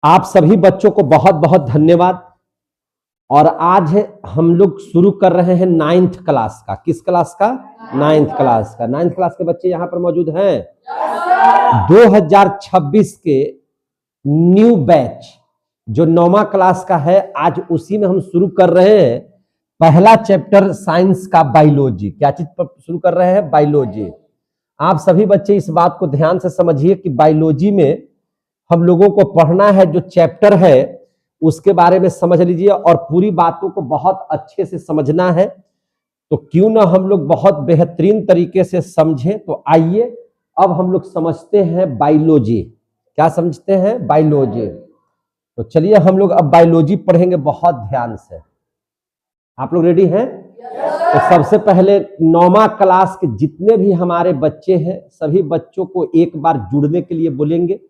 आप सभी बच्चों को बहुत बहुत धन्यवाद। और आज हम लोग शुरू कर रहे हैं 9th क्लास का। किस क्लास का? 9th क्लास का। 9th क्लास के बच्चे यहाँ पर मौजूद हैं। 2026 के न्यू बैच जो 9वां क्लास का है, आज उसी में हम शुरू कर रहे हैं पहला चैप्टर साइंस का, बायोलॉजी। क्या चीज पर शुरू कर रहे हैं? बायोलॉजी। आप सभी बच्चे इस बात को ध्यान से समझिए कि बायोलॉजी में हम लोगों को पढ़ना है, जो चैप्टर है उसके बारे में समझ लीजिए और पूरी बातों को बहुत अच्छे से समझना है। तो क्यों ना हम लोग बहुत बेहतरीन तरीके से समझें। तो आइए अब हम लोग समझते हैं बायोलॉजी। क्या समझते हैं? बायोलॉजी। तो चलिए हम लोग अब बायोलॉजी पढ़ेंगे बहुत ध्यान से। आप लोग रेडी हैं? तो सबसे पहले 9वां क्लास के जितने भी हमारे बच्चे हैं, सभी बच्चों को एक बार जुड़ने के लिए बोलेंगे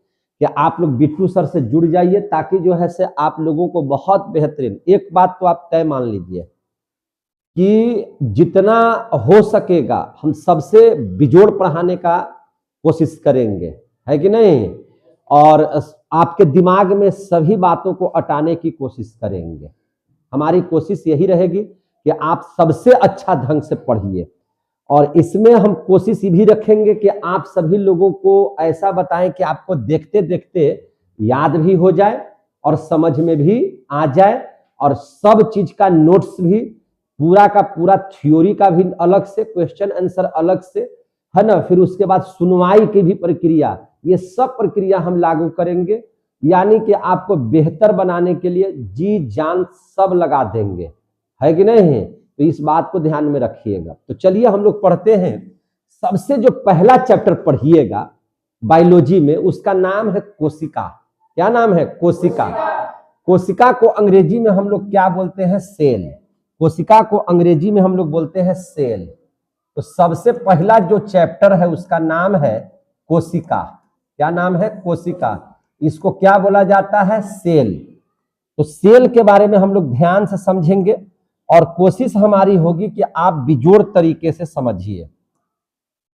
कि आप लोग बिट्टू सर से जुड़ जाइए, ताकि जो है से आप लोगों को बहुत बेहतरीन, एक बात तो आप तय मान लीजिए कि जितना हो सकेगा हम सबसे बिजोड़ पढ़ाने का कोशिश करेंगे, है कि नहीं? और आपके दिमाग में सभी बातों को अटाने की कोशिश करेंगे। हमारी कोशिश यही रहेगी कि आप सबसे अच्छा ढंग से पढ़िए। और इसमें हम कोशिश ये भी रखेंगे कि आप सभी लोगों को ऐसा बताएं कि आपको देखते देखते याद भी हो जाए और समझ में भी आ जाए, और सब चीज का नोट्स भी, पूरा का पूरा थ्योरी का भी अलग से, क्वेश्चन आंसर अलग से, है ना। फिर उसके बाद सुनवाई की भी प्रक्रिया, ये सब प्रक्रिया हम लागू करेंगे। यानी कि आपको बेहतर बनाने के लिए जी जान सब लगा देंगे, है कि नहीं? तो इस बात को ध्यान में रखिएगा। तो चलिए हम लोग पढ़ते हैं। सबसे जो पहला चैप्टर पढ़िएगा बायोलॉजी में, उसका नाम है कोशिका। क्या नाम है? कोशिका। कोशिका को अंग्रेजी में हम लोग क्या बोलते हैं? सेल। कोशिका को अंग्रेजी में हम लोग बोलते हैं सेल। तो सबसे पहला जो चैप्टर है उसका नाम है कोशिका। क्या नाम है? कोशिका। इसको क्या बोला जाता है? सेल। तो सेल के बारे में हम लोग ध्यान से समझेंगे और कोशिश हमारी होगी कि आप बिजोड़ तरीके से समझिए।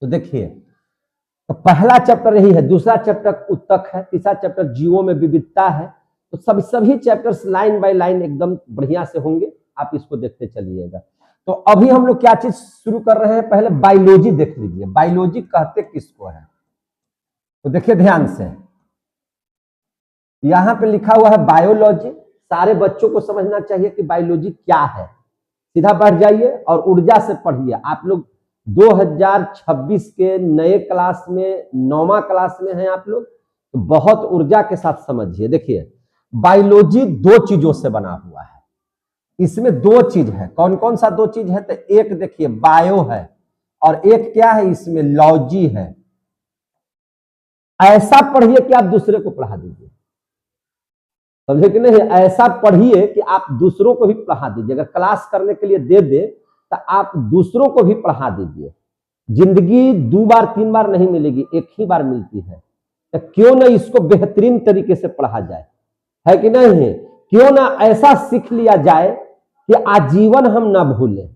तो देखिए, तो पहला चैप्टर यही है, दूसरा चैप्टर उत्तक है, तीसरा चैप्टर जीवों में विविधता है। तो सभी चैप्टर्स लाइन बाय लाइन एकदम बढ़िया से होंगे, आप इसको देखते चलिएगा। तो अभी हम लोग क्या चीज शुरू कर रहे हैं? पहले बायोलॉजी देख लीजिए। बायोलॉजी कहते किसको है? तो देखिए ध्यान से, यहां पे लिखा हुआ है बायोलॉजी। सारे बच्चों को समझना चाहिए कि बायोलॉजी क्या है। सीधा बढ़ जाइए और ऊर्जा से पढ़िए। आप लोग 2026 के नए क्लास में, 9वां क्लास में हैं आप लोग, तो बहुत ऊर्जा के साथ समझिए। देखिए, बायोलॉजी दो चीजों से बना हुआ है। इसमें दो चीज है। कौन कौन सा दो चीज है? तो एक देखिए बायो है, और एक क्या है? इसमें लॉजी है। ऐसा पढ़िए कि आप दूसरे को पढ़ा दीजिए, समझे कि नहीं? ऐसा पढ़िए कि आप दूसरों को भी पढ़ा दीजिए। अगर क्लास करने के लिए दे दे तो आप दूसरों को भी पढ़ा दीजिए। जिंदगी 2 बार 3 बार नहीं मिलेगी, एक ही बार मिलती है। तो क्यों ना इसको बेहतरीन तरीके से पढ़ा जाए, है कि नहीं? क्यों ना ऐसा सीख लिया जाए कि आजीवन हम ना भूलें।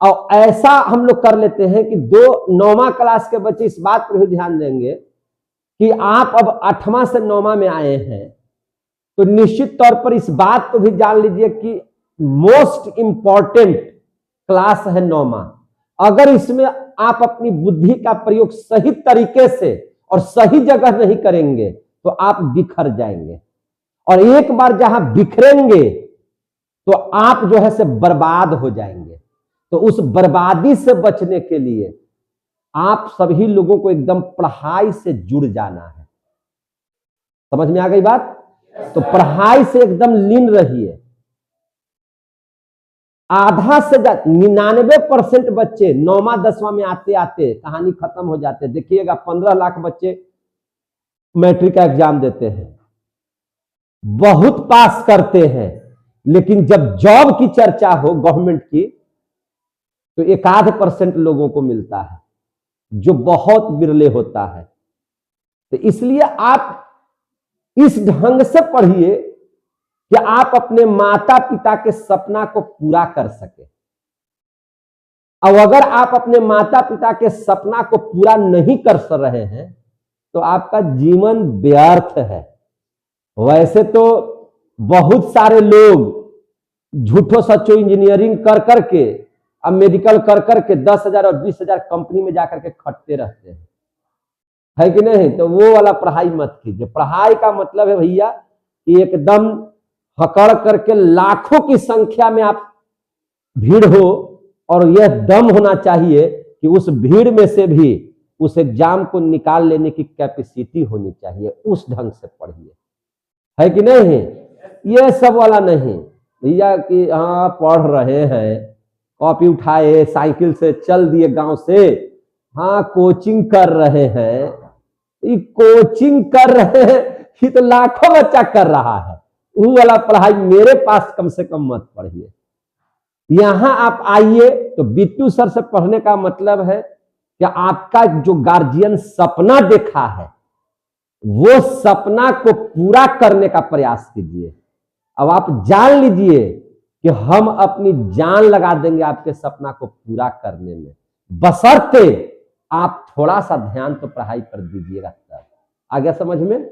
और ऐसा हम लोग कर लेते हैं कि 9वां क्लास के बच्चे इस बात पर भी ध्यान देंगे कि आप अब 8वां से 9वां में आए हैं, तो निश्चित तौर पर इस बात को भी जान लीजिए कि मोस्ट इंपॉर्टेंट क्लास है 9वां। अगर इसमें आप अपनी बुद्धि का प्रयोग सही तरीके से और सही जगह नहीं करेंगे तो आप बिखर जाएंगे, और एक बार जहां बिखरेंगे तो आप जो है से बर्बाद हो जाएंगे। तो उस बर्बादी से बचने के लिए आप सभी लोगों को एकदम पढ़ाई से जुड़ जाना है। समझ में आ गई बात? तो पढ़ाई से एकदम लीन रहिए। आधा से 99% बच्चे 9वां 10वां में आते आते कहानी खत्म हो जाते। देखिएगा 15 लाख बच्चे मैट्रिक का एग्जाम देते हैं, बहुत पास करते हैं, लेकिन जब जॉब की चर्चा हो गवर्नमेंट की, तो 1% लोगों को मिलता है, जो बहुत बिरले होता है। तो इसलिए आप इस ढंग से पढ़िए कि आप अपने माता पिता के सपना को पूरा कर सके। अब अगर आप अपने माता पिता के सपना को पूरा नहीं कर रहे हैं तो आपका जीवन व्यर्थ है। वैसे तो बहुत सारे लोग झूठो सच्चो इंजीनियरिंग कर करके, अब मेडिकल कर करके 10,000 और 20,000 कंपनी में जाकर के खटते रहते हैं, है कि नहीं? तो वो वाला पढ़ाई मत कीजिए। पढ़ाई का मतलब है भैया कि एकदम हकड़ करके लाखों की संख्या में आप भीड़ हो, और यह दम होना चाहिए कि उस भीड़ में से भी उस एग्जाम को निकाल लेने की कैपेसिटी होनी चाहिए। उस ढंग से पढ़िए, है कि नहीं? ये सब वाला नहीं भैया कि हाँ पढ़ रहे हैं, कॉपी उठाए साइकिल से चल दिए गांव से, हाँ कोचिंग कर रहे हैं। ये कोचिंग कर रहे हैं, ये तो लाखों बच्चा कर रहा है। वो वाला पढ़ाई मेरे पास कम से कम मत पढ़िए। यहां आप आइए तो बिट्टू सर से पढ़ने का मतलब है कि आपका जो गार्जियन सपना देखा है वो सपना को पूरा करने का प्रयास कीजिए। अब आप जान लीजिए कि हम अपनी जान लगा देंगे आपके सपना को पूरा करने में, बशर्ते आप थोड़ा सा ध्यान तो पढ़ाई पर दीजिएगा। आ गया समझ में?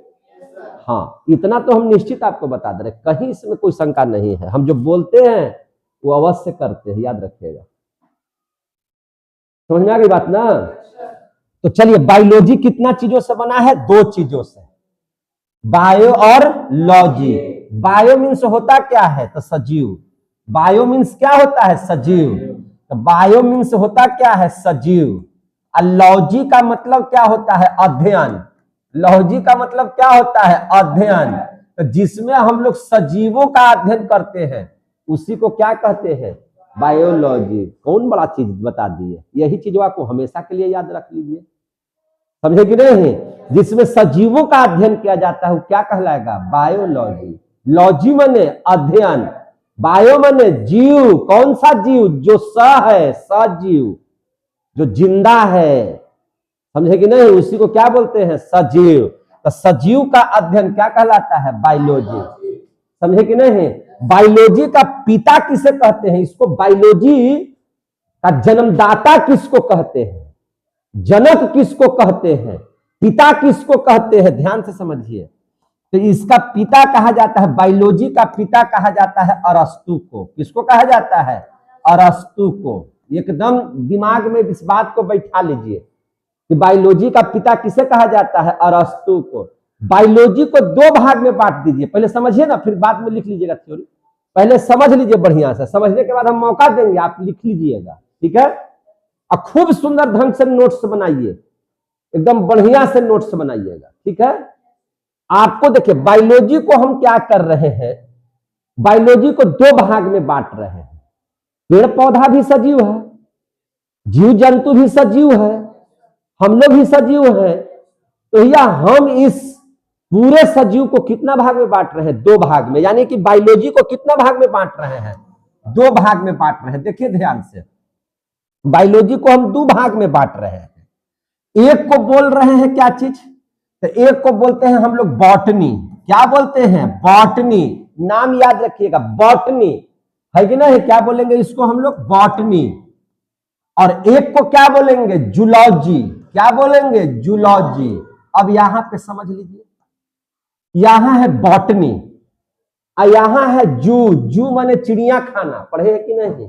हाँ, इतना तो हम निश्चित आपको बता दे रहे, कहीं इसमें कोई शंका नहीं है। हम जो बोलते हैं वो अवश्य करते हैं, याद रखिएगा। समझ में आ गई बात ना? तो चलिए, बायोलॉजी कितना चीजों से बना है? 2 चीजों से, बायो और लॉजी। बायो मीन्स होता क्या है? तो सजीव। बायो मीन्स क्या होता है? सजीव। तो बायो मीन्स होता क्या है? सजीव। और लॉजी का मतलब क्या होता है? अध्ययन। लॉजी का मतलब क्या होता है? अध्ययन। तो जिसमें हम लोग सजीवों का अध्ययन करते हैं उसी को क्या कहते हैं? बायोलॉजी। कौन बड़ा चीज बता दिए, यही चीज आपको हमेशा के लिए याद रख लीजिए, समझे कि नहीं? जिसमें सजीवों का अध्ययन किया जाता है वो क्या कहलाएगा? बायोलॉजी। लॉजी माने अध्ययन, बायो माने जीव। कौन सा जीव? जो स है, सजीव, जो जिंदा है, समझे कि नहीं? उसी को क्या बोलते हैं? सजीव। तो सजीव का अध्ययन क्या कहलाता है? बायोलॉजी। समझे कि नहीं? बायोलॉजी का पिता किसे कहते हैं? इसको बायोलॉजी का जन्मदाता किसको कहते हैं? जनक किसको कहते हैं? पिता किसको कहते हैं? ध्यान से समझिए। तो इसका पिता कहा जाता है, बायोलॉजी का पिता कहा जाता है अरस्तु को। किसको कहा जाता है? अरस्तु को। एकदम दिमाग में इस बात को बैठा लीजिए कि बायोलॉजी का पिता किसे कहा जाता है? अरस्तु को। बायोलॉजी को 2 भाग में बांट दीजिए, पहले समझिए ना, फिर बाद में लिख लीजिएगा थ्योरी। पहले समझ लीजिए बढ़िया से, समझने के बाद हम मौका देंगे, आप लिख लीजिएगा, ठीक है? और खूब सुंदर ढंग से नोट्स बनाइए, एकदम बढ़िया से नोट्स बनाइएगा, ठीक है? आपको देखिए, बायोलॉजी को हम क्या कर रहे हैं? बायोलॉजी को 2 भाग में बांट रहे हैं। पेड़ पौधा भी सजीव है, जीव जंतु भी सजीव है, हम लोग भी सजीव है। तो या हम इस पूरे सजीव को कितना भाग में बांट रहे हैं? 2 भाग में। यानी कि बायोलॉजी को कितना भाग में बांट रहे हैं? 2 भाग में बांट रहे हैं। देखिए ध्यान से, बायोलॉजी को हम 2 भाग में बांट रहे हैं। एक को बोल रहे हैं क्या चीज? तो एक को बोलते हैं हम लोग बॉटनी। क्या बोलते हैं? बॉटनी। नाम याद रखिएगा, बॉटनी, है कि नहीं? क्या बोलेंगे इसको हम लोग? बॉटनी। और एक को क्या बोलेंगे? जूलॉजी। क्या बोलेंगे? जूलॉजी। अब यहां पे समझ लीजिए, यहां है बॉटनी और यहां है जू। जू माने चिड़िया खाना, पढ़े है कि नहीं?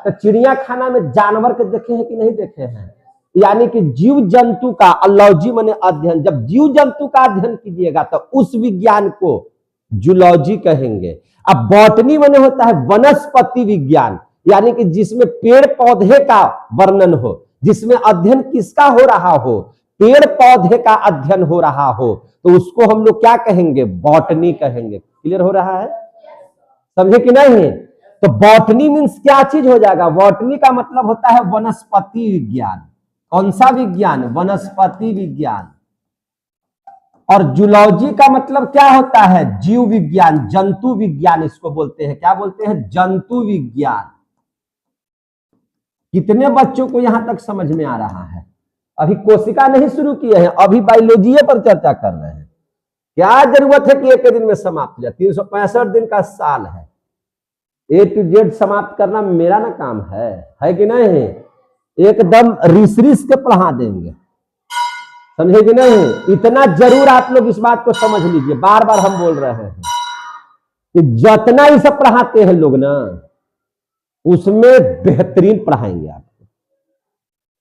तो चिड़िया खाना में जानवर के देखे हैं कि नहीं देखे हैं? यानी कि जीव जंतु का, लॉजी माने अध्ययन। जब जीव जंतु का अध्ययन कीजिएगा तो उस विज्ञान को जूलॉजी कहेंगे। अब बॉटनी माने होता है वनस्पति विज्ञान, यानी कि जिसमें पेड़ पौधे का वर्णन हो, जिसमें अध्ययन किसका हो रहा हो? पेड़ पौधे का अध्ययन हो रहा हो, तो उसको हम लोग क्या कहेंगे? बॉटनी कहेंगे। क्लियर हो रहा है? समझे कि नहीं? तो बॉटनी मीन्स क्या चीज हो जाएगा? बॉटनी का मतलब होता है वनस्पति विज्ञान। कौन सा विज्ञान? वनस्पति विज्ञान। और जूलॉजी का मतलब क्या होता है? जीव विज्ञान, जंतु विज्ञान इसको बोलते हैं। क्या बोलते हैं? जंतु विज्ञान। कितने बच्चों को यहां तक समझ में आ रहा है? अभी कोशिका नहीं शुरू किए हैं, अभी बायोलॉजी पर चर्चा कर रहे हैं। क्या जरूरत है कि एक दिन में समाप्त हो जाए? 365 दिन का साल है, A to Z समाप्त करना मेरा ना काम है कि नहीं? एकदम रिस रिस के पढ़ा देंगे, समझे कि नहीं? इतना जरूर आप लोग इस बात को समझ लीजिए, बार बार हम बोल रहे हैं कि जितना ये सब पढ़ाते हैं लोग ना, उसमें बेहतरीन पढ़ाएंगे आपको,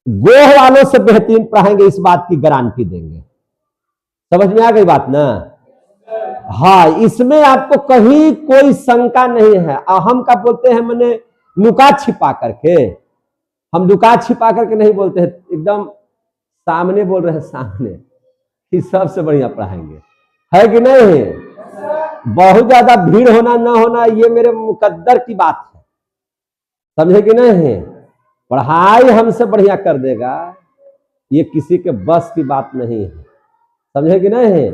गोह वालों से बेहतरीन पढ़ाएंगे, इस बात की गारंटी देंगे। समझ में आ गई बात ना? हाँ, इसमें आपको कहीं कोई शंका नहीं है। हम का बोलते हैं मैंने लुका छिपा करके, हम लुका छिपा करके नहीं बोलते हैं, एकदम सामने बोल रहे हैं, सामने कि सबसे बढ़िया पढ़ाएंगे, है कि नहीं? बहुत ज्यादा भीड़ होना ना होना ये मेरे मुकद्दर की बात है, समझे कि नहीं? पढ़ाई हमसे बढ़िया कर देगा, ये किसी के बस की बात नहीं है, समझे कि नहीं?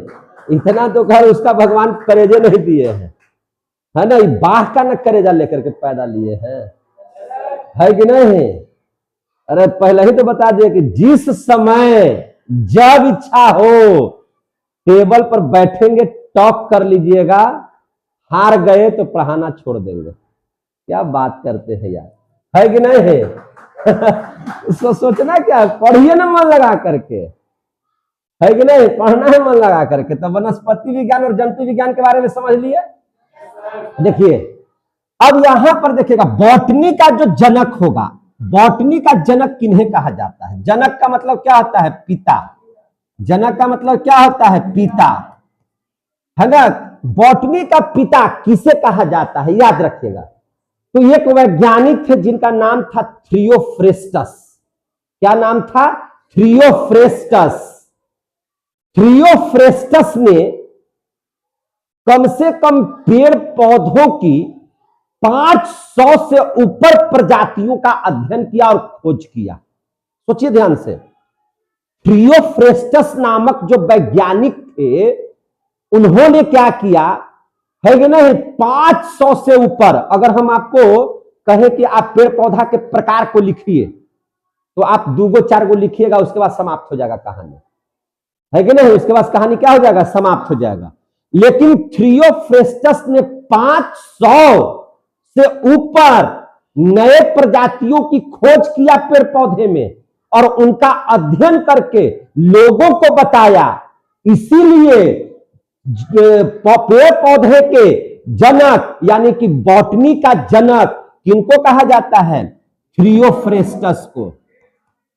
इतना तो खैर उसका भगवान करेजे नहीं दिए हैं, है ना? बाघ का न करेजा लेकर के पैदा लिए हैं, है कि नहीं? अरे पहले ही तो बता दिया कि जिस समय जब इच्छा हो टेबल पर बैठेंगे, टॉक कर लीजिएगा, हार गए तो पढ़ाना छोड़ देंगे। क्या बात करते हैं यार, है कि नहीं है? इसको सोचना क्या, पढ़िए ना मन लगा करके, है कि नहीं? पढ़ना है मन लगा करके। तो वनस्पति विज्ञान और जंतु विज्ञान के बारे में समझ लिए। देखिए अब यहां पर देखिएगा, बॉटनी का जो जनक होगा, बॉटनी का जनक किन्हें कहा जाता है? जनक का मतलब क्या होता है? पिता। जनक का मतलब क्या होता है? पिता, है ना? बॉटनी का पिता किसे कहा जाता है, याद रखिएगा। तो एक वैज्ञानिक थे जिनका नाम था थियोफ्रेस्टस। क्या नाम था? थियोफ्रेस्टस। थियोफ्रेस्टस ने कम से कम पेड़ पौधों की 500 से ऊपर प्रजातियों का अध्ययन किया और खोज किया। सोचिए ध्यान से, थियोफ्रेस्टस नामक जो वैज्ञानिक थे, उन्होंने क्या किया है कि नहीं, 500 से ऊपर। अगर हम आपको कहें कि आप पेड़ पौधा के प्रकार को लिखिए, तो आप 2 गो 4 गो लिखिएगा, उसके बाद समाप्त हो जाएगा कहानी, है कि नहीं? उसके बाद कहानी क्या हो जाएगा? समाप्त हो जाएगा। लेकिन थियोफ्रेस्टस ने 500 से ऊपर नए प्रजातियों की खोज किया पेड़ पौधे में, और उनका अध्ययन करके लोगों को बताया। इसीलिए पेड़ पौधे के जनक यानी कि बॉटनी का जनक किनको कहा जाता है? थियोफ्रेस्टस को।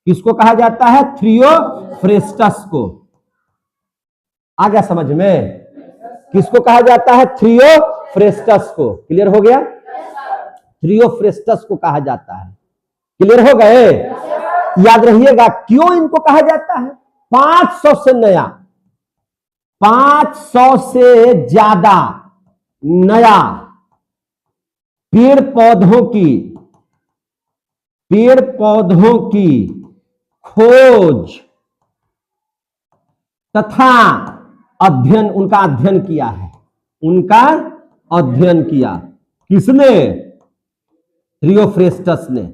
किसको कहा जाता है? थियोफ्रेस्टस को। आ गया समझ में? किसको कहा जाता है? थियोफ्रेस्टस को। क्लियर हो गया? थियोफ्रेस्टस को कहा जाता है। क्लियर हो गए? याद रहिएगा क्यों इनको कहा जाता है। 500 से नया, 500 से ज्यादा नया पेड़ पौधों की खोज तथा अध्ययन, उनका अध्ययन किया है। उनका अध्ययन किया किसने? थियोफ्रेस्टस ने।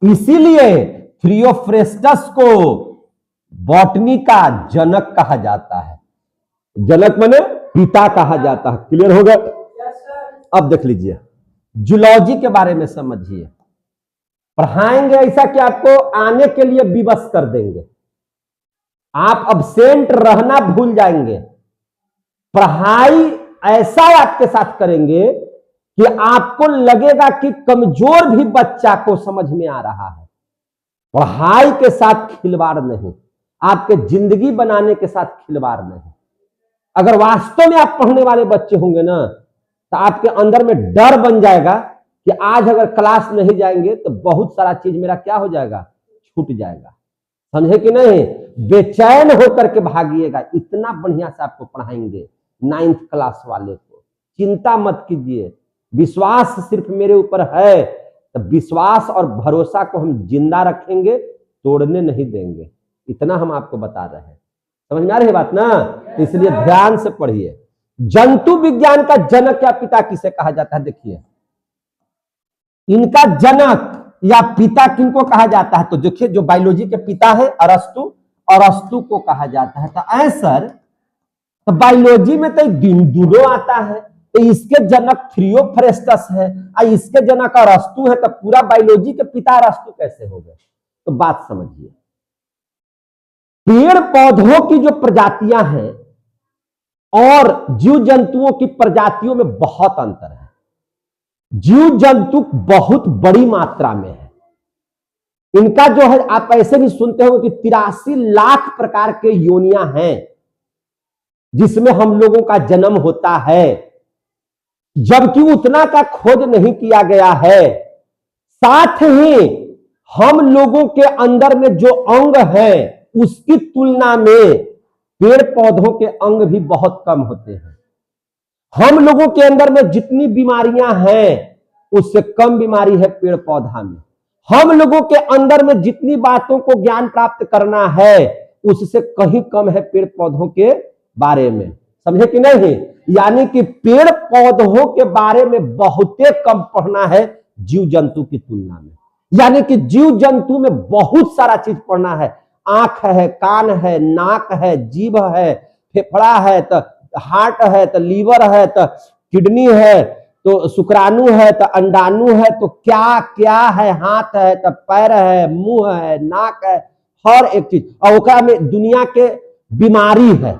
इसीलिए थियोफ्रेस्टस को बॉटनी का जनक कहा जाता है। जनक माने पिता कहा जाता है। क्लियर हो गया? अब देख लीजिए, जूलॉजी के बारे में समझिए। पढ़ाएंगे ऐसा कि आपको आने के लिए विवश कर देंगे, आप अब्सेंट रहना भूल जाएंगे। पढ़ाई ऐसा आपके साथ करेंगे कि आपको लगेगा कि कमजोर भी बच्चा को समझ में आ रहा है। पढ़ाई के साथ खिलवाड़ नहीं, आपके जिंदगी बनाने के साथ खिलवाड़ नहीं। अगर वास्तव में आप पढ़ने वाले बच्चे होंगे ना, तो आपके अंदर में डर बन जाएगा कि आज अगर क्लास नहीं जाएंगे तो बहुत सारा चीज मेरा क्या हो जाएगा? छूट जाएगा। समझे कि नहीं? बेचैन होकर के भागिएगा। इतना बढ़िया से आपको पढ़ाएंगे 9th क्लास वाले को। चिंता मत कीजिए, विश्वास सिर्फ मेरे ऊपर है, तो विश्वास और भरोसा को हम जिंदा रखेंगे, तोड़ने नहीं देंगे। इतना हम आपको बता रहे हैं। समझ में आ रही है बात ना? इसलिए ध्यान से पढ़िए। जंतु विज्ञान का जनक या पिता किसे कहा जाता है? देखिए, इनका जनक या पिता किनको कहा जाता है? तो देखिए, जो बायोलॉजी के पिता है अरस्तु, अरस्तु को कहा जाता है। तो आंसर, तो बायोलॉजी में तो दोनों आता है, तो इसके जनक थियोफ्रेस्टस है और इसके जनक अरस्तु है, तो पूरा बायोलॉजी के पिता अरस्तु कैसे हो गए? तो बात समझिए। पेड़ पौधों की जो प्रजातियां हैं और जीव जंतुओं की प्रजातियों में बहुत अंतर है। जीव जंतु बहुत बड़ी मात्रा में है। इनका जो है आप ऐसे भी सुनते हो कि 83 लाख प्रकार के योनियां हैं जिसमें हम लोगों का जन्म होता है, जबकि उतना का खोज नहीं किया गया है। साथ ही हम लोगों के अंदर में जो अंग है उसकी तुलना में पेड़ पौधों के अंग भी बहुत कम होते हैं। हम लोगों के अंदर में जितनी बीमारियां हैं उससे कम बीमारी है पेड़ पौधा में। हम लोगों के अंदर में जितनी बातों को ज्ञान प्राप्त करना है उससे कहीं कम है पेड़ पौधों के बारे में। समझे कि नहीं? यानी कि पेड़ पौधों के बारे में बहुते कम पढ़ना है जीव जंतु की तुलना में। यानी कि जीव जंतु में बहुत सारा चीज पढ़ना है। आंख है, कान है, नाक है, जीभ है, फेफड़ा है, तो हार्ट है, तो लीवर है, तो किडनी है, तो शुक्राणु है, तो अंडाणु है, तो क्या क्या है, हाथ है, तो पैर है, मुंह है, नाक है, हर एक चीज। और ओकरा में दुनिया के बीमारी है,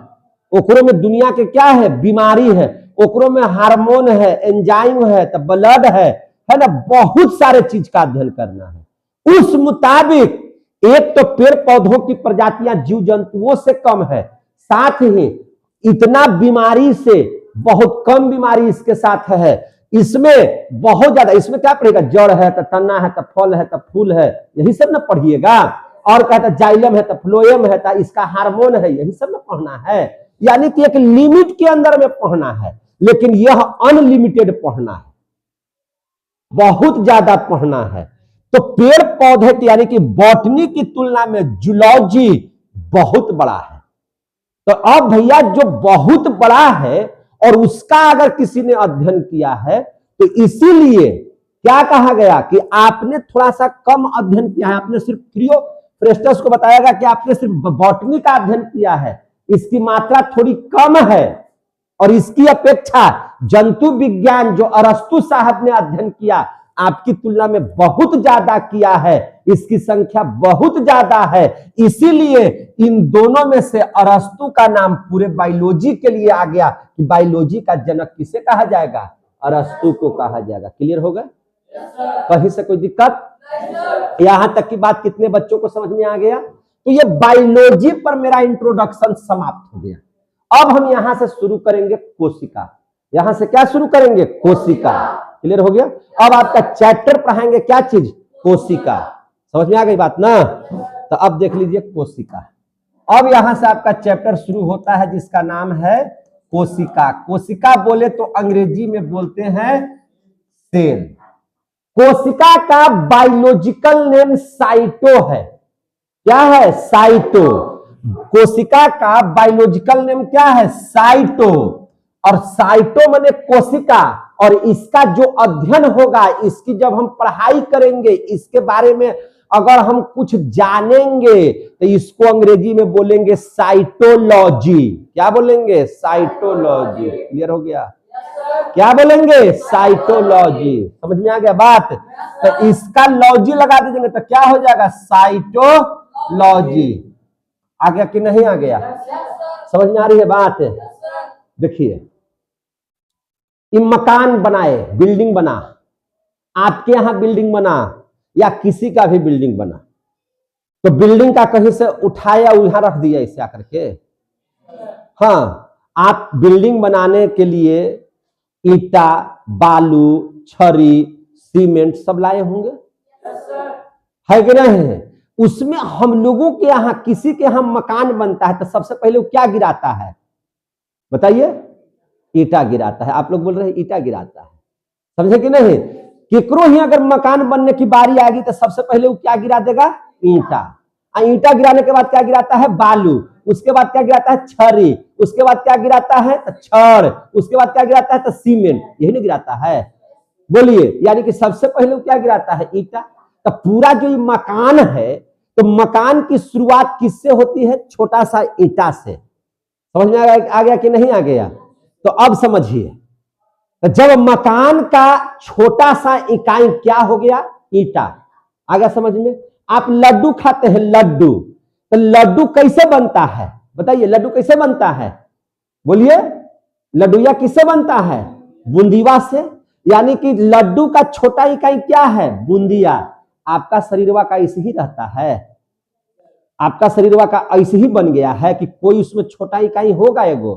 ओकरों में दुनिया के क्या है, बीमारी है, ओकरों में हार्मोन है, एंजाइम है, तो ब्लड है ना, बहुत सारे चीज का अध्ययन करना है। उस मुताबिक एक तो पेड़ पौधों की प्रजातियां जीव जंतुओं से कम है, साथ ही इतना बीमारी से बहुत कम बीमारी इसके साथ है। इसमें बहुत ज्यादा, इसमें क्या पढ़ेगा, जड़ है तो तना है तो फल है तो फूल है, यही सब ना पढ़िएगा। और कहता जाइलम है तो फ्लोएम है तो इसका हार्मोन है, यही सब ना पढ़ना है। यानी कि एक लिमिट के अंदर में पढ़ना है, लेकिन यह अनलिमिटेड पढ़ना है, बहुत ज्यादा पढ़ना है। तो पेड़ पौधे की यानी कि बॉटनी की तुलना में जूलॉजी बहुत बड़ा है। तो अब भैया जो बहुत बड़ा है और उसका अगर किसी ने अध्ययन किया है तो इसीलिए क्या कहा गया कि आपने थोड़ा सा कम अध्ययन किया है, आपने सिर्फ फ्रेस्टस को बताएगा कि आपने सिर्फ बॉटनी का अध्ययन किया है, इसकी मात्रा थोड़ी कम है। और इसकी अपेक्षा जंतु विज्ञान जो अरस्तु साहब ने अध्ययन किया आपकी तुलना में बहुत ज्यादा किया है, इसकी संख्या बहुत ज्यादा है। इसीलिए इन दोनों में से अरस्तु का नाम पूरे बायोलॉजी के लिए आ गया कि बायोलॉजी का जनक किसे कहा जाएगा, अरस्तु को कहा जाएगा। क्लियर हो गया? कहीं से कोई दिक्कत? यहां तक की बात कितने बच्चों को समझ में आ गया? तो ये बायोलॉजी पर मेरा इंट्रोडक्शन समाप्त हो गया। अब हम यहां से शुरू करेंगे कोशिका। यहां से क्या शुरू करेंगे? कोशिका। क्लियर हो गया? अब आपका चैप्टर पढ़ाएंगे क्या चीज? कोशिका। समझ में आ गई बात ना? तो अब देख लीजिए कोशिका। अब यहां से आपका चैप्टर शुरू होता है जिसका नाम है कोशिका। कोशिका बोले तो अंग्रेजी में बोलते हैं सेल। कोशिका का बायोलॉजिकल नेम साइटो है। क्या है? साइटो। कोशिका का बायोलॉजिकल नेम क्या है? साइटो। और साइटो माने कोशिका, और इसका जो अध्ययन होगा, इसकी जब हम पढ़ाई करेंगे, इसके बारे में अगर हम कुछ जानेंगे तो इसको अंग्रेजी में बोलेंगे साइटोलॉजी। क्या बोलेंगे? साइटोलॉजी। क्लियर हो गया? क्या बोलेंगे? साइटोलॉजी। समझ में आ गया बात? तो इसका लॉजी लगा दीजिएंगे तो क्या हो जाएगा? साइटोलॉजी। आ गया कि नहीं आ गया? समझ में आ रही है बात? देखिए, मकान बनाए, बिल्डिंग बना, आपके यहां बिल्डिंग बना या किसी का भी बिल्डिंग बना, तो बिल्डिंग का कहीं से उठाया यहां रख दिया इसे आकर के। हाँ, आप बिल्डिंग बनाने के लिए ईटा, बालू, छड़ी, सीमेंट सब लाए होंगे, है कि नहीं? उसमें हम लोगों के यहाँ, किसी के यहाँ मकान बनता है तो सबसे पहले वो क्या गिराता है बताइए? ईटा गिराता है। आप लोग बोल रहे हैं ईटा गिराता है, समझे कि नहीं? केकरो ही अगर मकान बनने की बारी आएगी तो सबसे पहले वो क्या गिरा देगा? ईटा। ईटा गिराने के बाद क्या गिराता है? बालू। उसके बाद क्या गिराता है? छड़ी। उसके बाद क्या गिराता है? तो छड़। उसके बाद क्या गिराता है? तो सीमेंट। यही नहीं गिराता है? बोलिए, यानी कि सबसे पहले वो क्या गिराता है? ईटा। तो पूरा जो मकान है, तो मकान की शुरुआत किससे होती है? छोटा सा ईटा से। समझ में आ गया कि नहीं आ गया? तो अब समझिए, तो जब मकान का छोटा सा इकाई क्या हो गया? ईटा। आ गया समझ में? आप लड्डू खाते हैं, लड्डू, तो लड्डू कैसे बनता है बताइए, लड्डू कैसे बनता है? बोलिए, लड्डूया किससे बनता है? बूंदीवा से। यानी कि लड्डू का छोटा इकाई क्या है? बूंदिया। आपका शरीरवा का ऐसे ही रहता है, आपका शरीरवा का ऐसे ही बन गया है कि कोई उसमें छोटा इकाई होगा एगो?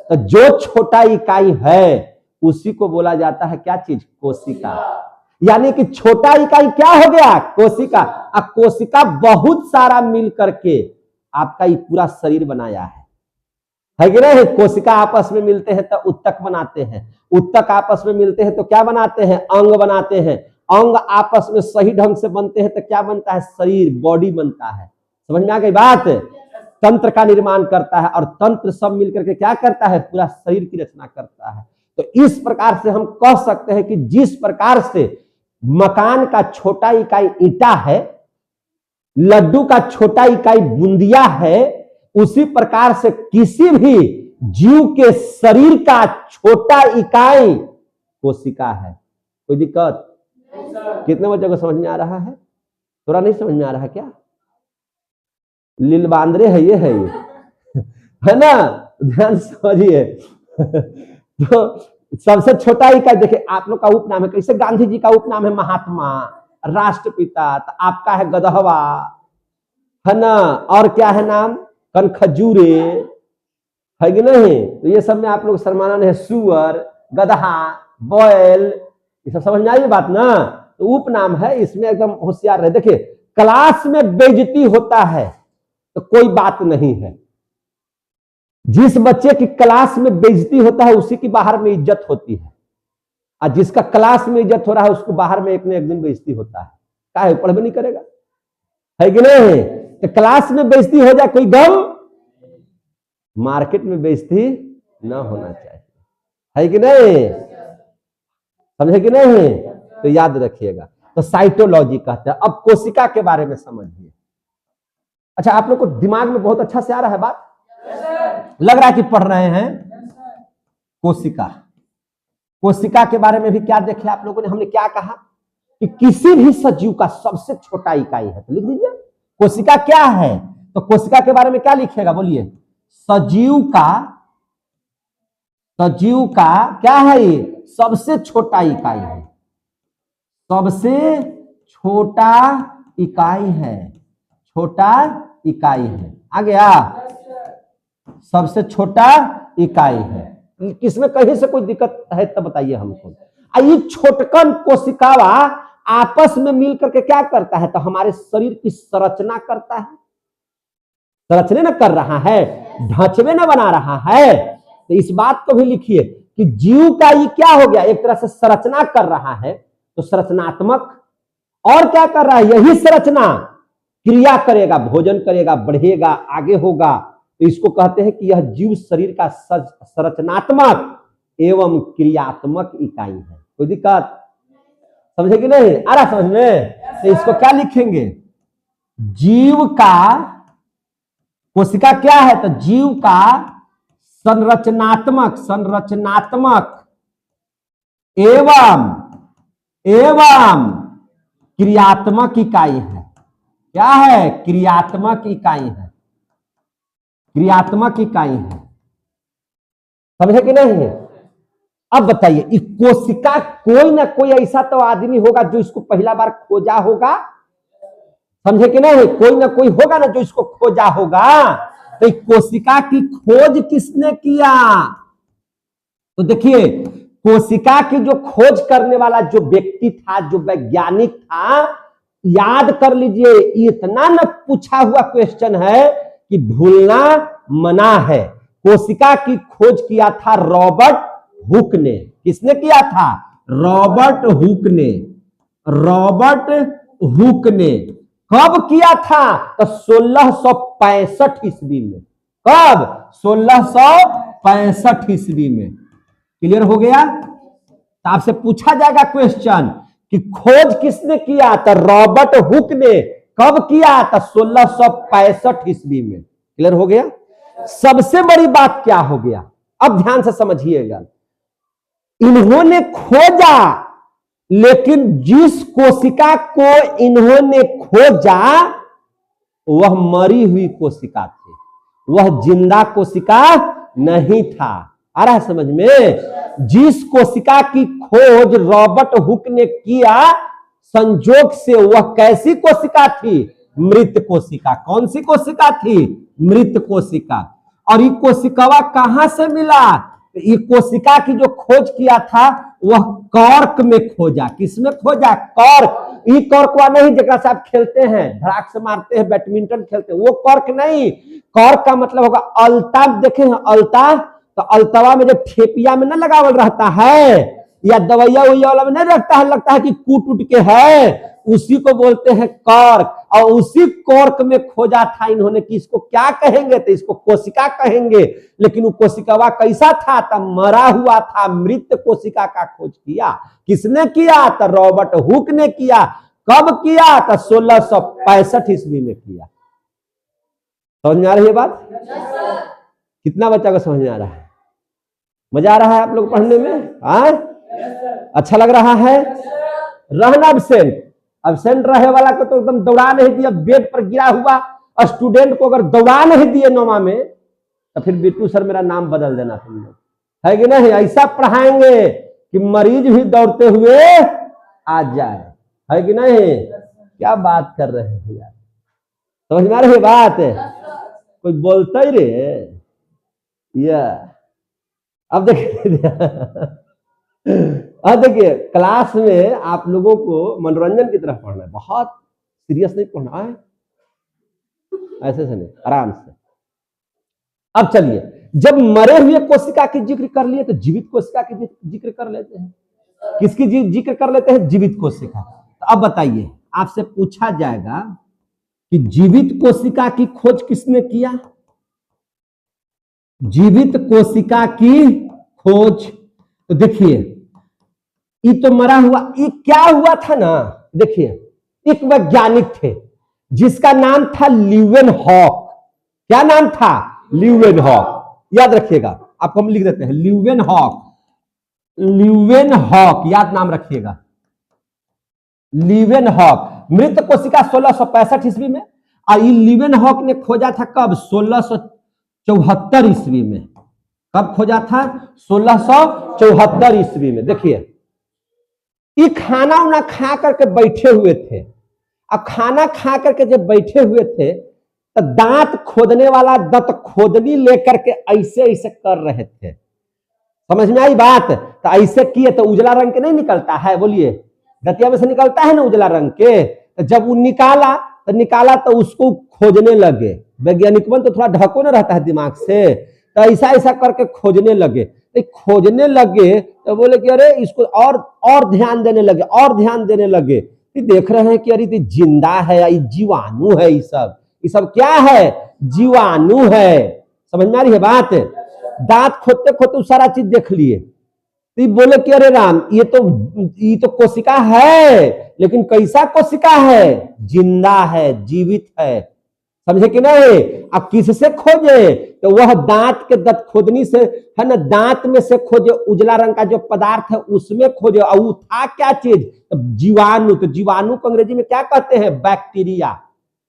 तो जो छोटा इकाई है उसी को बोला जाता है क्या चीज? कोशिका। यानी कि छोटा इकाई क्या हो गया? कोशिका। अब कोशिका बहुत सारा मिल करके आपका ये पूरा शरीर बनाया है कि नहीं? कोशिका आपस में मिलते हैं तो उत्तक बनाते हैं, उत्तक आपस में मिलते हैं तो क्या बनाते हैं? अंग बनाते हैं, अंग आपस में सही ढंग से बनते हैं तो क्या बनता है? शरीर, बॉडी बनता है। समझ में आ गई बात? तंत्र का निर्माण करता है और तंत्र सब मिलकर के क्या करता है? पूरा शरीर की रचना करता है। तो इस प्रकार से हम कह सकते हैं कि जिस प्रकार से मकान का छोटा इकाई ईंटा है, लड्डू का छोटा इकाई बूंदिया है, उसी प्रकार से किसी भी जीव के शरीर का छोटा इकाई कोशिका है। कोई दिक्कत? कितने बच्चों को समझ में आ रहा है? थोड़ा नहीं समझ में आ रहा है क्या? लील बांद्रे है ये है ना? ध्यान समझिए। तो सबसे छोटा इकाई देखिए, आप लोग का उपनाम है, कैसे गांधी जी का उपनाम है महात्मा, राष्ट्रपिता, तो आपका है गदहवा, है ना? और क्या है नाम? कनखजूरे, है कि नहीं? तो ये सब में आप लोग सम्मानन है, सुअर, गदहा, बैल, ये सब समझ में आई बात ना? तो उपनाम है, इसमें एकदम होशियार रहे। देखिए, क्लास में बेइज्जती होता है तो कोई बात नहीं है, जिस बच्चे की क्लास में बेइज्जती होता है उसी की बाहर में इज्जत होती है, और जिसका क्लास में इज्जत हो रहा है उसको बाहर में एक न एक दिन बेइज्जती होता है। क्या है? पढ़ भी नहीं करेगा, है कि नहीं? तो क्लास में बेइज्जती हो जाए कोई गम, मार्केट में बेइज्जती ना होना चाहिए, है कि नहीं? समझे कि नहीं? तो याद रखिएगा। तो साइटोलॉजी कहते हैं। अब कोशिका के बारे में समझिए। अच्छा, आप लोग को दिमाग में बहुत अच्छा से आ रहा है बात? लग रहा है कि पढ़ रहे हैं। कोशिका, कोशिका के बारे में भी क्या देखे आप लोगों ने? हमने क्या कहा कि किसी भी सजीव का सबसे छोटा इकाई है। तो लिख दीजिए कोशिका क्या है। तो कोशिका के बारे में क्या लिखेगा? बोलिए, सजीव का क्या है? ये सबसे छोटा इकाई है, सबसे छोटा इकाई है, छोटा इकाई है। आ गया? सबसे छोटा इकाई है। किसमें कहीं से कोई दिक्कत है तो बताइए हमको। ये छोटकन कोशिकावा आपस में मिल करके क्या करता है? तो हमारे शरीर की संरचना करता है। संरचना न कर रहा है, ढांचवे न बना रहा है। तो इस बात को भी लिखिए कि जीव का ये क्या हो गया? एक तरह से संरचना कर रहा है, तो संरचनात्मक। और क्या कर रहा है? यही संरचना क्रिया करेगा, भोजन करेगा, बढ़ेगा, आगे होगा। तो इसको कहते हैं कि यह जीव शरीर का संरचनात्मक एवं क्रियात्मक इकाई है। कोई दिक्कत? समझे कि नहीं? आ रहा समझ में? तो इसको क्या लिखेंगे? जीव का, कोशिका क्या है? तो जीव का संरचनात्मक एवं क्रियात्मक इकाई है। क्या है? क्रियात्मक इकाई है, क्रियात्मक इकाई है। समझे कि नहीं? अब बताइए, इस कोशिका, कोई ना कोई ऐसा तो आदमी होगा जो इसको पहला बार खोजा होगा। समझे कि नहीं? कोई ना कोई होगा ना जो इसको खोजा होगा। तो कोशिका की खोज किसने किया? तो देखिए, कोशिका की जो खोज करने वाला जो व्यक्ति था, जो वैज्ञानिक था, याद कर लीजिए, इतना न पूछा हुआ क्वेश्चन है कि भूलना मना है। कोशिका की खोज किया था रॉबर्ट हुक ने। किसने किया था? रॉबर्ट हुक ने। कब किया था? तो 1665 ईस्वी में। कब? 1665 ईस्वी में। क्लियर हो गया? तो आपसे पूछा जाएगा क्वेश्चन कि खोज किसने किया? तो रॉबर्ट हुक ने। कब किया? तो 1665 ईस्वी में। क्लियर हो गया? सबसे बड़ी बात क्या हो गया? अब ध्यान से समझिएगा। इन्होंने खोजा, लेकिन जिस कोशिका को इन्होंने खोजा वह मरी हुई कोशिका थी, वह जिंदा कोशिका नहीं था। आ रहा है समझ में? जिस कोशिका की खोज रॉबर्ट हुक ने किया, संजोग से वह कैसी कोशिका थी? मृत कोशिका। कौन सी कोशिका थी? मृत कोशिका। और ये कोशिकावा कहां से मिला? ये कोशिका की जो खोज किया था वह कॉर्क में खोजा। किसमें खोजा? कॉर्क। ये कॉर्कवा नहीं जगह से आप खेलते हैं, धड़ाक से मारते हैं, बैडमिंटन खेलते हैं, वो कॉर्क नहीं। कॉर्क का मतलब होगा अलता। देखे हैं अलता? तो अलतवा में जो ठेपिया में ना लगावल रहता है, या दवाइया वैया वाला में नहीं रहता है, लगता है कि कूट उट के है, उसी को बोलते हैं कॉर्क। और उसी कॉर्क में खोजा था इन्होंने कि इसको क्या कहेंगे, तो इसको कोशिका कहेंगे। लेकिन वो कोशिकावा कैसा था? तब मरा हुआ था, मृत कोशिका का खोज किया। किसने किया? तो रॉबर्ट हुक ने किया। कब किया? तो 1665 ईस्वी में किया। समझ में आ रही है बात? कितना बच्चा को समझ में आ रहा है? मजा आ रहा है आप लोग पढ़ने में? अच्छा लग रहा है? रहना एब्सेंट। एब्सेंट रहे वाला को तो एकदम दौड़ा नहीं दिया, बेड पर गिरा हुआ स्टूडेंट को अगर दौड़ा नहीं दिए नौमा में, तो फिर बिट्टू सर मेरा नाम बदल देना तुम लोग, है कि नहीं? ऐसा पढ़ाएंगे कि मरीज भी दौड़ते हुए आ जाए, है कि नहीं? क्या बात कर रहे हैं यार, समझ में आ रही है बात? कोई बोलता ही रे या। अब देखिए अब देखिए क्लास में आप लोगों को मनोरंजन की तरफ पढ़ना है, बहुत सीरियस नहीं पढ़ना है, ऐसे से नहीं, आराम से। अब चलिए, जब मरे हुए कोशिका की जिक्र कर लिए तो जीवित कोशिका की जिक्र कर लेते हैं। किसकी जिक्र कर लेते हैं? जीवित कोशिका। तो अब बताइए, आपसे पूछा जाएगा कि जीवित कोशिका की खोज किसने किया? जीवित कोशिका की खोज, तो देखिए ये तो मरा हुआ, ये क्या हुआ था ना, देखिए एक वैज्ञानिक थे जिसका नाम था ल्यूवेनहॉक। क्या नाम था? ल्यूवेनहॉक। याद रखिएगा, आपको हम लिख देते हैं ल्यूवेनहॉक। ल्यूवेनहॉक याद नाम रखिएगा, ल्यूवेनहॉक। मृत कोशिका 1665 ईस्वी में, और ये ल्यूवेनहॉक ने खोजा था कब? 1674 ईस्वी में। कब खोजा था? 1674 ईस्वी में। देखिए ये खाना उना खा करके बैठे हुए थे, अब खाना खा करके जब बैठे हुए थे तो दांत खोदने वाला दांत खोदनी लेकर के ऐसे ऐसे कर रहे थे। समझ में आई बात? तो ऐसे किए तो उजला रंग के नहीं निकलता है, बोलिए, दतिया में से निकलता है ना उजला रंग के। तो जब वो निकाला तो उसको खोजने लगे। वैज्ञानिक तो थोड़ा ढको ना रहता है दिमाग से, तो ऐसा ऐसा करके खोजने लगे। खोजने लगे तो बोले कि अरे इसको और ध्यान देने लगे, और ध्यान देने लगे। देख रहे हैं कि अरे ये जिंदा है, ये जीवाणु है, ये सब क्या है? जीवाणु है। समझ में आ रही है बात? दांत खोदते खोदते सारा चीज देख लिए, तो बोले कि अरे राम, ये तो कोशिका है, लेकिन कैसा कोशिका है? जिंदा है, जीवित है। समझे कि नहीं? अब किससे खोजे? तो वह दांत के दंत खोदनी से है ना, दांत में से खोजे, उजला रंग का जो पदार्थ है उसमें खोजे। और वो था क्या चीज? तो जीवाणु। तो जीवाणु को अंग्रेजी में क्या कहते हैं? बैक्टीरिया।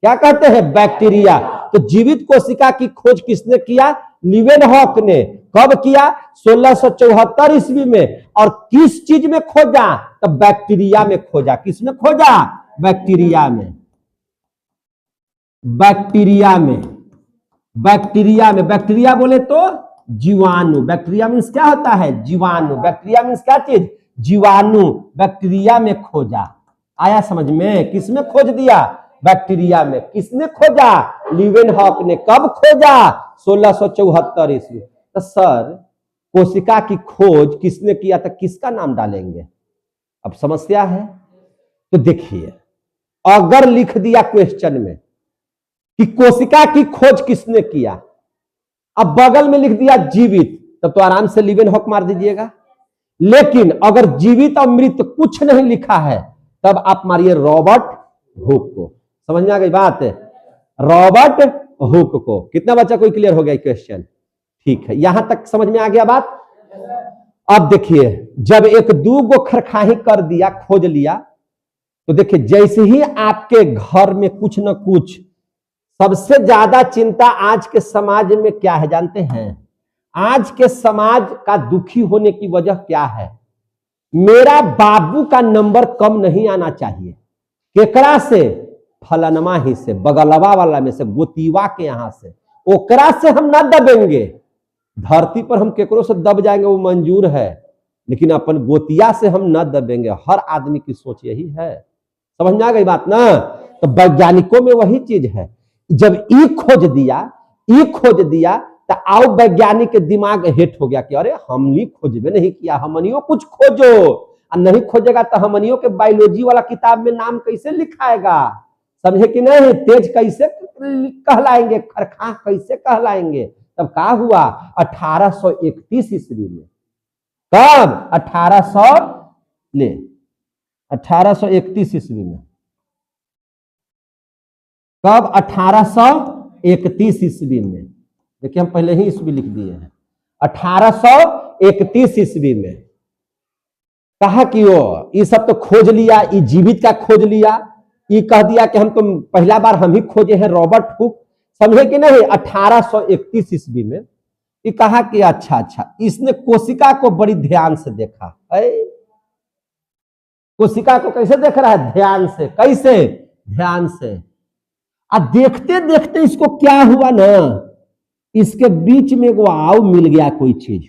क्या कहते हैं? बैक्टीरिया। तो जीवित कोशिका की खोज किसने किया? ल्यूवेनहॉक ने। कब किया? 1674 ईस्वी में। और किस चीज में खोजा? तो बैक्टीरिया में खोजा। किसमें खोजा? बैक्टीरिया में। बैक्टीरिया में। बैक्टीरिया बोले तो जीवाणु। बैक्टीरिया मीन्स क्या होता है? जीवाणु। बैक्टीरिया मीन्स क्या चीज? जीवाणु। बैक्टीरिया में खोजा। आया समझ में? किसमें खोज दिया? बैक्टीरिया में। किसने खोजा? ल्यूवेनहॉक ने। कब खोजा? 1674 ईस्वी। तो सर कोशिका की खोज किसने किया था, किसका नाम डालेंगे? अब समस्या है। तो देखिए, अगर लिख दिया क्वेश्चन में कि कोशिका की खोज किसने किया, अब बगल में लिख दिया जीवित, तब तो आराम से ल्यूवेनहॉक मार दीजिएगा। लेकिन अगर जीवित और मृत कुछ नहीं लिखा है, तब आप मारिए रॉबर्ट हुक को। समझ में आ गई बात? रॉबर्ट हुक को। कितना बच्चा कोई क्लियर हो गया क्वेश्चन? ठीक है, यहां तक समझ में आ गया बात? अब देखिए, जब एक दू गो खरखाही कर दिया, खोज लिया, तो देखिए जैसे ही आपके घर में कुछ न कुछ सबसे ज्यादा चिंता आज के समाज में क्या है जानते हैं? आज के समाज का दुखी होने की वजह क्या है? मेरा बाबू का नंबर कम नहीं आना चाहिए। केकरा से? फलनमा ही से, बगलवा वाला में से, गोतीवा के यहां से, ओकरा से हम ना दबेंगे। धरती पर हम केकरो से दब जाएंगे वो मंजूर है, लेकिन अपन गोतिया से हम न दबेंगे। हर आदमी की सोच यही है। समझ में आ गई बात ना? तो वैज्ञानिकों में वही चीज है। जब ई खोज दिया तो आओ वैज्ञानिक के दिमाग हिट हो गया कि अरे हमनी खोजबे नहीं किया, हमनियो कुछ खोजो। और नहीं खोजेगा तो हमनियों के बायोलॉजी वाला किताब में नाम कैसे लिखाएगा? समझे कि नहीं? तेज कैसे कहलाएंगे, खरखा कैसे कहलाएंगे? तब क्या हुआ? 1831 ईस्वी में। कब? 1831 ईस्वी में। कब? 1831 ईस्वी में। देखिए हम पहले ही ईस्वी लिख दिए हैं। 1831 ईस्वी में कहा कि वो ये सब तो खोज लिया, ये जीवित का खोज लिया, ये कह दिया कि हम तो पहला बार हम ही खोजे हैं, रॉबर्ट हुक। समझे कि नहीं? 1831 ईस्वी में ये कहा कि अच्छा इसने कोशिका को बड़ी ध्यान से देखा। कोशिका को कैसे देख रहा है? ध्यान से। कैसे? ध्यान से। देखते देखते इसको क्या हुआ ना, इसके बीच में वो आव मिल गया कोई चीज।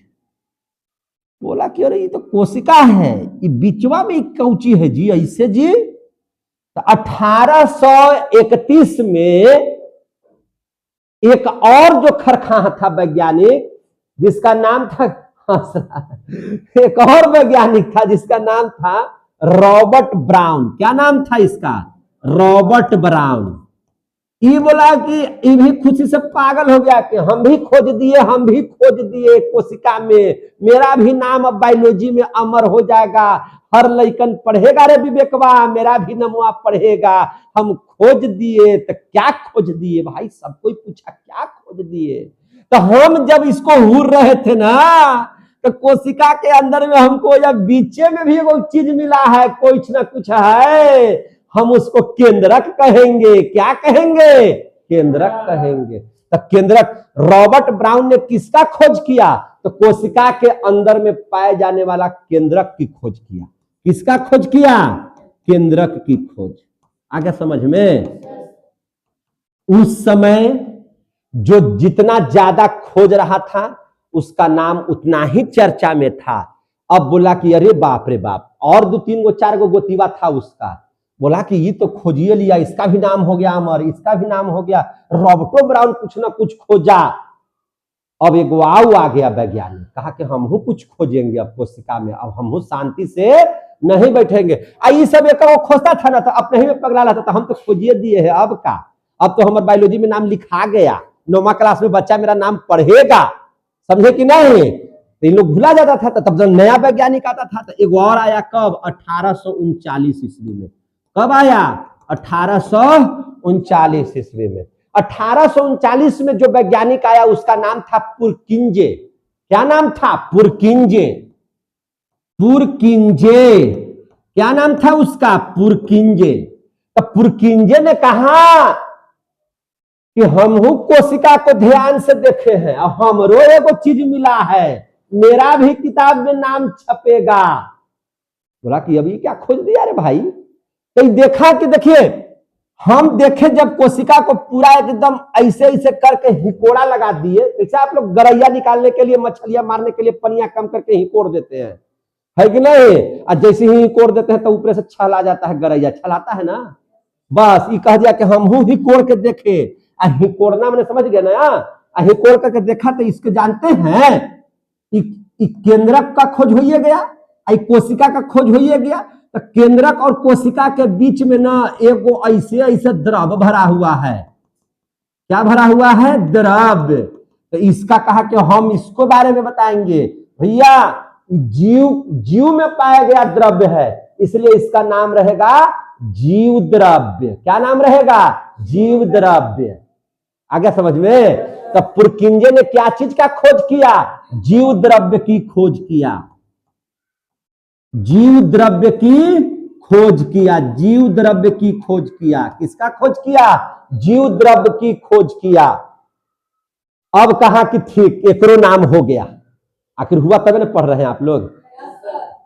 बोला कि अरे ये तो कोशिका है, ये बीचवा में कौची है जी? ऐसे जी। तो 1831 में एक और जो खरखा था वैज्ञानिक, जिसका नाम था एक और वैज्ञानिक था जिसका नाम था रॉबर्ट ब्राउन। क्या नाम था इसका? Robert brown. ये बोला कि ये भी खुशी से पागल हो गया कि हम भी खोज दिए कोशिका में, मेरा भी नाम अब बायोलॉजी में अमर हो जाएगा, हर लइकन पढ़ेगा रे विवेकवा, मेरा भी नमवा पढ़ेगा। हम खोज दिए। तो क्या खोज दिए भाई? सब कोई पूछा क्या खोज दिए? तो हम जब इसको हूर रहे थे ना, तो कोशिका के अंदर में हमको या बीचे में भी वो चीज मिला है, कुछ ना कुछ है, हम उसको केंद्रक कहेंगे। क्या कहेंगे? केंद्रक कहेंगे। तो केंद्रक रॉबर्ट ब्राउन ने किसका खोज किया? तो कोशिका के अंदर में पाए जाने वाला केंद्रक की खोज किया। किसका खोज किया? केंद्रक की खोज। आगे समझ में? उस समय जो जितना ज्यादा खोज रहा था उसका नाम उतना ही चर्चा में था। अब बोला कि अरे बाप रे बाप, और 2-3 4 गोतीवा था उसका। बोला कि ये तो खोजिए लिया, इसका भी नाम हो गया अमर, इसका भी नाम हो गया। रॉबर्टो ब्राउन कुछ ना कुछ खोजा। अब एक वाव आ गया वैज्ञानिक, कहा कि हम कुछ खोजेंगे अब कोशिका में, अब हम शांति से नहीं बैठेंगे। ये सब एक खोजता था ना, तो अपने ही में पगला था, तो हम तो खोजिए दिए है। अब का? अब तो हमारे बायोलॉजी में नाम लिखा गया, 9वीं क्लास में बच्चा मेरा नाम पढ़ेगा। समझे कि नहीं? तो इन लोग भुला जाता था। तो तब जब नया वैज्ञानिक आता था तो एक और आया। कब? 1839 ईस्वी में। कब आया? 1839 ईस्वी में। 1839 में जो वैज्ञानिक आया उसका नाम था पुरकिंजे। क्या नाम था? पुरकिंजे। क्या नाम था उसका? पुरकिंजे। तो पुरकिंजे ने कहा कि हम कोशिका को ध्यान से देखे हैं, हमरो एगो चीज मिला है, मेरा भी किताब में नाम छपेगा। बोला कि अभी क्या खोज दिया रे भाई? तो देखा कि देखिए, हम देखे जब कोशिका को पूरा एकदम ऐसे ऐसे करके हिकोड़ा लगा दिए, जैसे आप लोग गरैया निकालने के लिए, मछलियां मारने के लिए पनिया कम करके हिकोड़ देते हैं, है कि नहीं? और जैसे ही हिकोड़ देते हैं तो ऊपर से छल आ जाता है, गरैया छलाता है ना। बस ये कह दिया कि हम हिकोड़ के देखे। हिकोड़ना मैंने समझ गया ना, हिकोड़ करके देखा तो इसको जानते हैं, केंद्रक का खोज हो गया, कोशिका का खोज हो गया। तो केंद्रक और कोशिका के बीच में ना एगो ऐसे ऐसे द्रव भरा हुआ है। क्या भरा हुआ है? द्रव। तो इसका कहा कि हम इसको बारे में बताएंगे भैया, जीव में पाया गया द्रव्य है, इसलिए इसका नाम रहेगा जीव द्रव्य। क्या नाम रहेगा? जीव द्रव्य। आगे समझ में? तो पुरकिंजे ने क्या चीज का खोज किया? जीव द्रव्य की खोज किया। जीव द्रव्य की खोज किया, जीव द्रव्य की खोज किया। किसका खोज किया? जीव द्रव्य की खोज किया। अब कहा कि ठीक एकरो नाम हो गया। आखिर हुआ तब ना पढ़ रहे हैं आप लोग।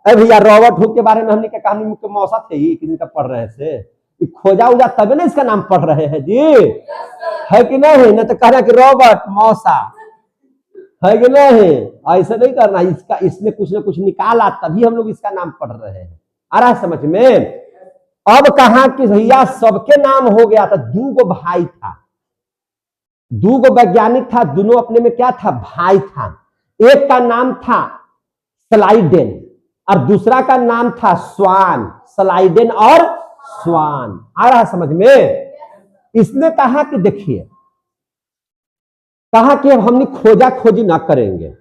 अरे भैया रॉबर्ट हुक के बारे में हमने क्या कहानी मुख्य मौसा थे ये कि इनका पढ़ रहे थे, खोजा उजा तब ना इसका नाम पढ़ रहे हैं जी, है कि नहीं? ना तो कहना कि रॉबर्ट मौसा, है कि नहीं? ऐसा नहीं करना, इसका इसमें कुछ ना कुछ निकाला तभी हम लोग इसका नाम पढ़ रहे हैं। आ रहा है समझ में? अब कहा कि भैया सबके नाम हो गया था। दो भाई था, दो वैज्ञानिक था, दोनों अपने में क्या था? भाई था। एक का नाम था स्लाइडेन और दूसरा का नाम था स्वान। स्लाइडेन और स्वान। आ रहा समझ में? इसने कहा कि देखिए, कहा कि अब हमने खोजा खोजी ना करेंगे,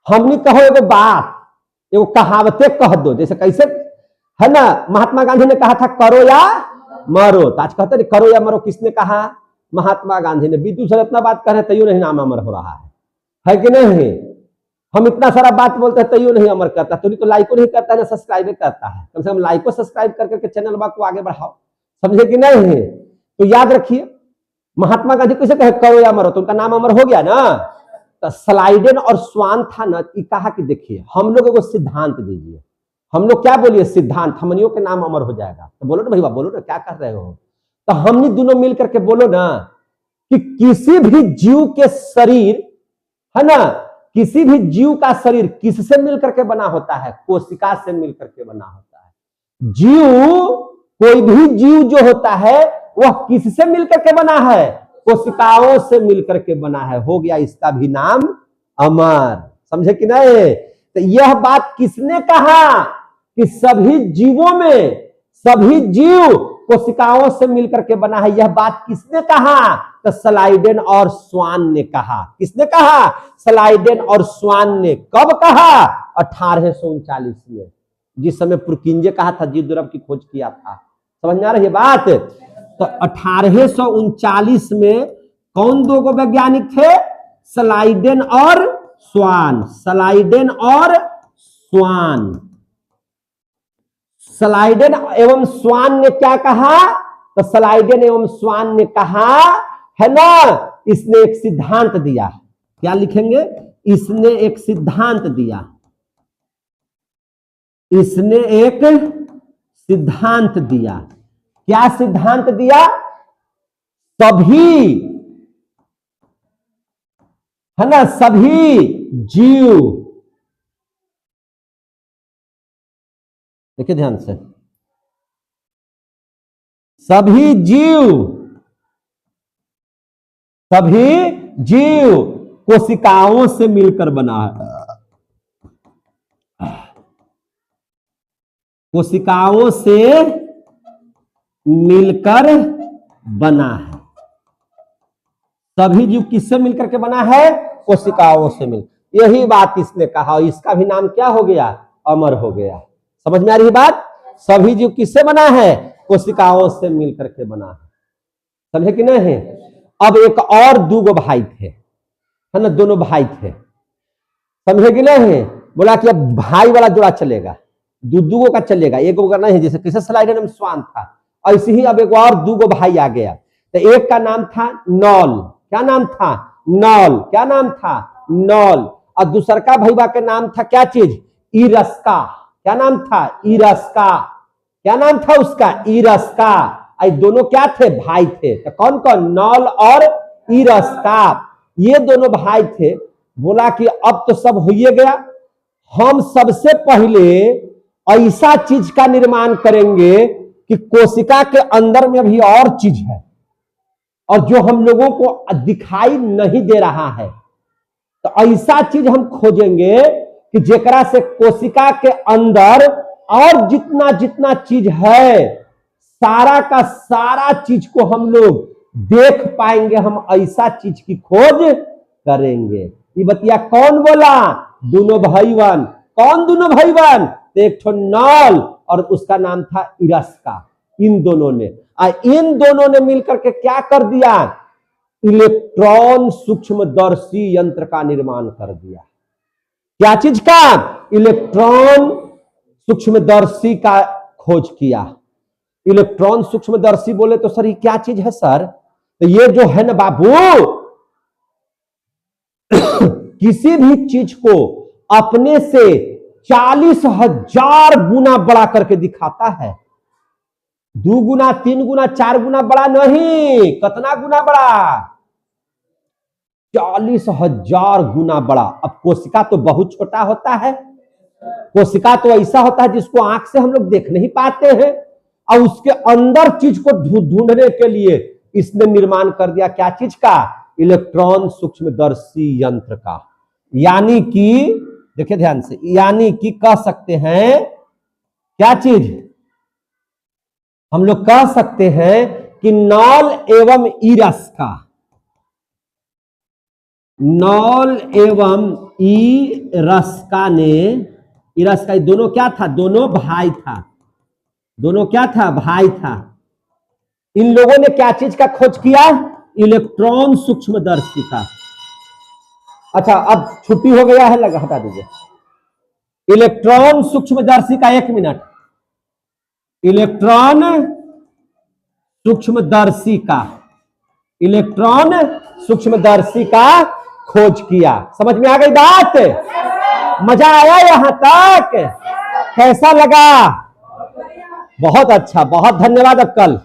हमने कहो एगो बात, एगो कहावतें कह दो। जैसे कैसे है ना, महात्मा गांधी ने कहा था करो या मरो, तो आज कहते हैं करो या मरो। किसने कहा? महात्मा गांधी ने। विद्युत सर इतना बात कर रहे तैयो नहीं नाम अमर हो रहा है कि नहीं? हम इतना सारा बात बोलते हैं तैयो नहीं अमर करता। तो लाइको नहीं करता है ना सब्सक्राइब करता है। कम से कम लाइको सब्सक्राइब करके चैनल को आगे बढ़ाओ, समझे कि नहीं? तो याद रखिए, महात्मा गांधी कैसे कहे करो या मरो, तो उनका नाम अमर हो गया ना। तो स्लाइडेन और स्वान था ना, कहा कि देखिए हम लोग को सिद्धांत दीजिए। हम लोग क्या बोलिए? सिद्धांत। हमनियों के नाम अमर हो जाएगा। तो बोलो ना भैया, बोलो ना, क्या कर रहे हो? तो हमने दोनों मिल करके बोलो ना कि किसी भी जीव के शरीर है ना, किसी भी जीव का शरीर किससे मिलकर के बना होता है? कोशिका से मिलकर के बना होता है। जीव, कोई भी जीव जो होता है वह किससे मिलकर के बना है? कोशिकाओं से मिलकर के बना है। हो गया इसका भी नाम अमर। समझे कि नहीं? तो यह बात किसने कहा कि सभी जीवों में, सभी जीव कोशिकाओं से मिलकर के बना है? यह बात किसने कहा? तो स्लाइडेन और स्वान ने कहा। किसने कहा? स्लाइडेन और स्वान ने। कब कहा? 1839 में, जिस समय पुरकिंजे कहा था जीव द्रव्य की खोज किया था। समझ में आ रही है बात? तो 1839 में कौन दो वैज्ञानिक थे? स्लाइडेन और स्वान। स्लाइडेन और स्वान। स्लाइडेन एवं स्वान ने क्या कहा? तो स्लाइडेन एवं स्वान ने कहा है ना, इसने एक सिद्धांत दिया। क्या लिखेंगे? इसने एक सिद्धांत दिया। इसने एक सिद्धांत दिया। क्या सिद्धांत दिया? सभी है ना, सभी जीव, देखिए ध्यान से, सभी जीव, सभी जीव कोशिकाओं से मिलकर बना है। कोशिकाओं से मिलकर बना है। सभी जीव किससे मिलकर के बना है? कोशिकाओं से मिल। यही बात इसने कहा, इसका भी नाम क्या हो गया? अमर हो गया। समझ में आ रही बात? सभी जीव किससे बना है? कोशिकाओं से मिलकर के बना है। समझे कि नहीं? अब एक और दो भाई थे, है ना, दोनों भाई थे। समझे कि नहीं? बोला कि अब भाई वाला जोड़ा चलेगा, दो का चलेगा, एक का नहीं। जैसे किसे स्लाइडर में स्वान था, ऐसे ही अब एक और दो भाई आ गया। तो एक का नाम था नॉल। क्या नाम था? नॉल। क्या नाम था? नॉल। और दूसर का भैया के नाम था क्या चीज? इरस्का। क्या नाम था? इरस्का। क्या नाम था उसका? इरस्का। ये दोनों क्या थे? भाई थे। तो कौन कौन? नॉल और इरस्का, ये दोनों भाई थे। बोला कि अब तो सब हो गया, हम सबसे पहले ऐसा चीज का निर्माण करेंगे कि कोशिका के अंदर में भी और चीज है और जो हम लोगों को दिखाई नहीं दे रहा है। तो ऐसा चीज हम खोजेंगे कि जेकरा से कोशिका के अंदर और जितना जितना चीज है, सारा का सारा चीज को हम लोग देख पाएंगे। हम ऐसा चीज की खोज करेंगे। ये बतिया कौन बोला? दोनों भाईवान। कौन दोनों भाईवान? एक ठो नॉल और उसका नाम था इरस्का। इन दोनों ने मिलकर के क्या कर दिया? इलेक्ट्रॉन सूक्ष्मदर्शी यंत्र का निर्माण कर दिया। क्या चीज का? इलेक्ट्रॉन सूक्ष्मदर्शी का खोज किया। इलेक्ट्रॉन सूक्ष्मदर्शी बोले तो सर ये क्या चीज है सर? तो ये जो है ना बाबू, किसी भी चीज को अपने से 40,000 गुना बड़ा करके दिखाता है। 2 गुना, 3 गुना, 4 गुना बड़ा नहीं, कितना गुना बड़ा? 40,000 गुना बड़ा। अब कोशिका तो बहुत छोटा होता है, कोशिका तो ऐसा होता है जिसको आंख से हम लोग देख नहीं पाते हैं, और उसके अंदर चीज को ढूंढने के लिए इसने निर्माण कर दिया क्या चीज का? इलेक्ट्रॉन सूक्ष्मदर्शी यंत्र का। यानी कि देखिए ध्यान से, यानी कि कह सकते हैं क्या चीज? हम लोग कह सकते हैं कि नॉल एवं ईरस का, नॉल एवं ईरस्का ने, ईरस्का दोनों क्या था? दोनों भाई था। दोनों क्या था? भाई था। इन लोगों ने क्या चीज का खोज किया? इलेक्ट्रॉन सूक्ष्मदर्शी का। अच्छा अब छुट्टी हो गया है, लगा हटा दीजिए। इलेक्ट्रॉन सूक्ष्मदर्शी का, 1 मिनट, इलेक्ट्रॉन सूक्ष्मदर्शी का, इलेक्ट्रॉन सूक्ष्मदर्शी का खोज किया। समझ में आ गई बात? मजा आया यहां तक? कैसा लगा? बहुत अच्छा, बहुत धन्यवाद अक्कल।